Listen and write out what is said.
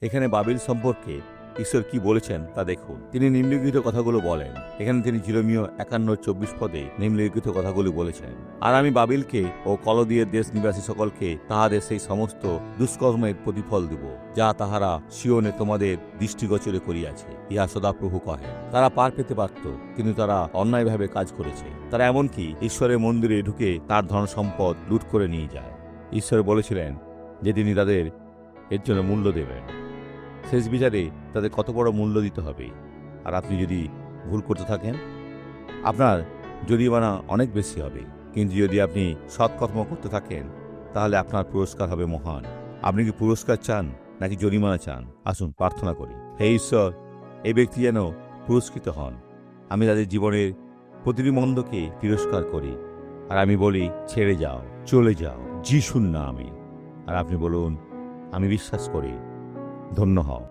এখানে বাবিল সম্পর্কে ঈশ্বর কি বলেছেন তা দেখুন। তিনি নিম্নলিখিত কথাগুলো বলেন। এখানে তিনি জিরোমীয় 51:24 পদে নিম্নলিখিত কথাগুলি বলেছেন। আর আমি বাবিলকে ও কলদিয়ের দেশ নিবাসী সকলকে তাহাদের সেই সমস্ত দুষ্কর্মের প্রতিফল দিব, যা তাহারা সিয়নে তোমাদের দৃষ্টিগোচরে করিয়াছে, ইহা সদাপ্রভু কহেন। তারা পার পেতে পারত, কিন্তু তারা অন্যায়ভাবে কাজ করেছে। তারা এমনকি ঈশ্বরের মন্দিরে ঢুকে তার ধন সম্পদ লুট করে নিয়ে যায়। ঈশ্বর বলেছিলেন যে তিনি তাদের এর জন্য মূল্য দেবেন। শেষ বিচারে তাদের কত বড় মূল্য দিতে হবে। আর আপনি যদি ভুল করতে থাকেন, আপনার জরিমানা অনেক বেশি হবে। কিন্তু যদি আপনি সৎকর্ম করতে থাকেন, তাহলে আপনার পুরস্কার হবে মহান। আপনি কি পুরস্কার চান নাকি জরিমানা চান? আসুন প্রার্থনা করি। হে ঈশ্বর, এই ব্যক্তি যেন পুরস্কৃত হন। আমি তাদের জীবনের প্রতিটি মন্দকে তিরস্কার করি, আর আমি বলি, ছেড়ে যাও, চলে যাও, যিশুর নামে। আর আপনি বলুন, আমি বিশ্বাস করি। ধন্য হও।